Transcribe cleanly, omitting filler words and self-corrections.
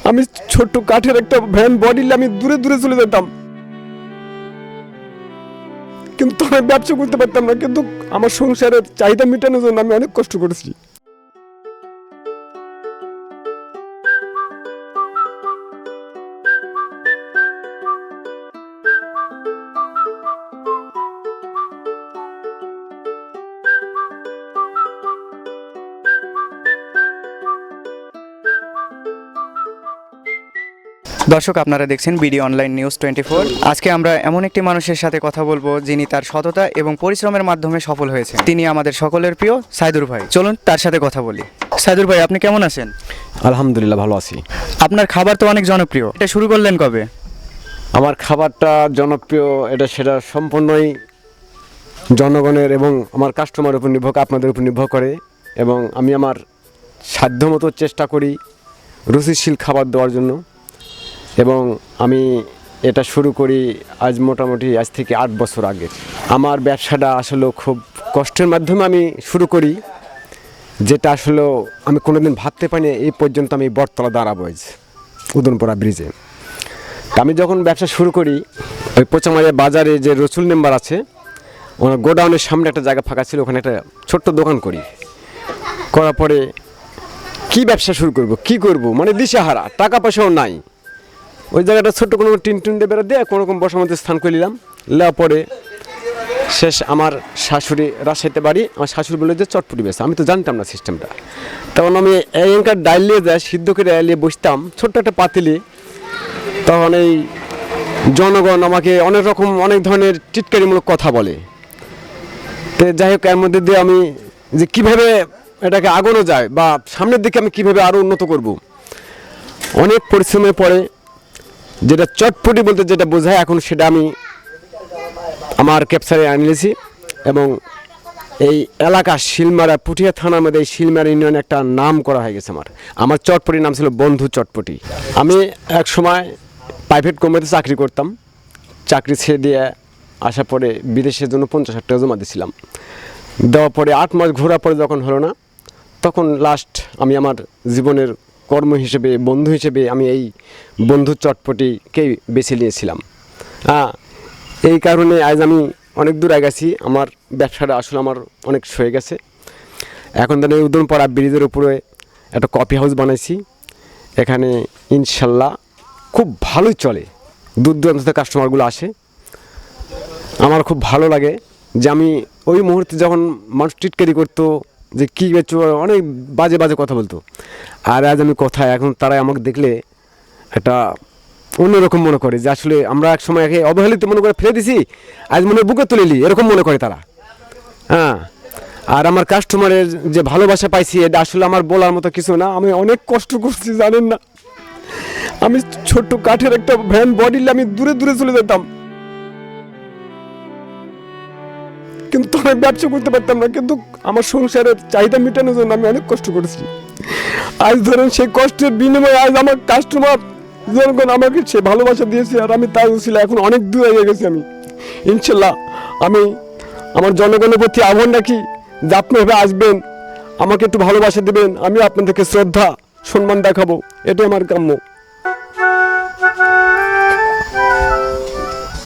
আমি ছোট্ট কাঠের একটা ভ্যান বডি নিয়ে আমি দূরে দূরে চলে যেতাম, কিন্তু আমি ব্যবসা করতে পারতাম না। কিন্তু আমার সংসারের চাহিদা মেটানোর জন্য আমি অনেক কষ্ট করেছি। দর্শক, আপনারা দেখছেন বিডি অনলাইন নিউজ 24। আজকে আমরা এমন একটি মানুষের সাথে কথা বলবো যিনি তার সততা এবং পরিশ্রমের মাধ্যমে সফল হয়েছেন। তিনি আমাদের সকলের প্রিয় সাইদুর ভাই। চলুন তার সাথে কথা বলি। সাইদুর ভাই, আপনি কেমন আছেন? আলহামদুলিল্লাহ, ভালো আছি। আপনার খাবার তো অনেক জনপ্রিয়, এটা শুরু করলেন কবে? আমার খাবারটা জনপ্রিয়, সেটা সম্পূর্ণই জনগণের এবং আমার কাস্টমারের উপর নির্ভর, আপনাদের উপর নির্ভর করে। এবং আমি আমার সাধ্যমতো চেষ্টা করি রুচিশীল খাবার দেওয়ার জন্য। এবং আমি এটা শুরু করি আজ থেকে 8 বছর আগে। আমার ব্যবসাটা আসলে খুব কষ্টের মাধ্যমে আমি শুরু করি, যেটা আসলে আমি কোনোদিন ভাবতে পারিনি এই পর্যন্ত আমি বটতলা দাঁড়াবো উদনপাড়া ব্রিজে। আমি যখন ব্যবসা শুরু করি, ওই পোচামারিয়া বাজারে যে রসুল মেম্বার আছে, ওনার গোডাউনের সামনে একটা জায়গা ফাঁকা ছিল, ওখানে একটা ছোট্ট দোকান করার পরে কি ব্যবসা শুরু করব, কি করব, মানে দিশাহারা, টাকা পয়সাও নাই। ওই জায়গাটা ছোট্ট কোনো টিন দিয়ে বেড়া দিয়ে কোনো রকম বসার মধ্যে স্থান করে নিলাম। নেওয়ার পরে শেষ আমার শাশুড়ি রাজশাহীতে বাড়ি, আমার শাশুড়ি বললো যে চটপটি বেশ, আমি তো জানতাম না সিস্টেমটা। তখন আমি এখানকার ডাইল নিয়ে যায় সিদ্ধ করে নিয়ে বসতাম ছোট্ট একটা পাতিলে। তখন এই জনগণ আমাকে অনেক ধরনের টিটকারিমূলক কথা বলে। তো যাই হোক, এর মধ্যে দিয়ে আমি যে কীভাবে এটাকে আগানো যায় বা সামনের দিকে আমি কীভাবে আরও উন্নত করব, অনেক পরিশ্রমের পরে যেটা চটপটি বলতে যেটা বোঝায় এখন সেটা আমি আমার ক্যাপচারে আনিয়েছি। এবং এই এলাকা শিলমারা পুঠিয়া থানার মধ্যে এই শিলমারা ইউনিয়নে একটা নাম করা হয়ে গেছে। আমার চটপটির নাম ছিল বন্ধু চটপটি। আমি এক সময় প্রাইভেট কোম্পানিতে চাকরি করতাম। চাকরি ছেড়ে দিয়ে আসার পরে বিদেশের জন্য 50,000 টাকা জমা দিয়েছিলাম। দেওয়ার পরে 8 মাস ঘোরার পরে যখন হলো না, তখন লাস্ট আমি আমার জীবনের কর্ম হিসেবে, বন্ধু হিসেবে আমি এই বন্ধু চটপটিকেই বেছে নিয়েছিলাম। এই কারণে আজ আমি অনেক দূর আগাছি। আমার ব্যবসাটা আসলে আমার অনেক সয়ে গেছে। এখন তো এই উদনপাড়া ব্রিজের উপরে একটা কফি হাউস বানাইছি। এখানে ইনশাল্লাহ খুব ভালোই চলে, দূর দূরান্ত থেকে কাস্টমারগুলো আসে। আমার খুব ভালো লাগে যে আমি ওই মুহূর্তে যখন মানুষ টিটকারি করতো যে কী বেচো, অনেক বাজে বাজে কথা বলতো, আর আজ আমি কোথায়, এখন তারাই আমাকে দেখলে একটা অন্যরকম মনে করে যে আসলে আমরা এক সময় একে অবহেলিত মনে করে ফেলে দিছি, আজ মনে বুকে তুলে নিই, এরকম মনে করে তারা। আর আমার কাস্টমারের যে ভালোবাসা পাইছি, এটা আসলে আমার বলার মতো কিছু না। আমি অনেক কষ্ট করছি, জানেন না। আমি ছোট্ট কাঠের একটা ভ্যান বডি নিয়ে আমি দূরে দূরে চলে যেতাম, কিন্তু আমি ব্যবসা করতে পারতাম না। কিন্তু আমার সংসারের চাহিদা মেটানোর জন্য আমি অনেক কষ্ট করেছি। আজ ধরেন সেই কষ্টের বিনিময়ে আজ আমার কাস্টমার জনগণ আমাকে সে ভালোবাসা দিয়েছে, আর আমি তাই ছিল এখন অনেক দূর হয়ে গেছি। আমি ইনশাল্লাহ আমি আমার জনগণের প্রতি আহ্বান রাখি যে আপনিভাবে আসবেন, আমাকে একটু ভালোবাসা দেবেন, আমি আপনাদেরকে শ্রদ্ধা সম্মান দেখাবো, এটাই আমার কাম্য।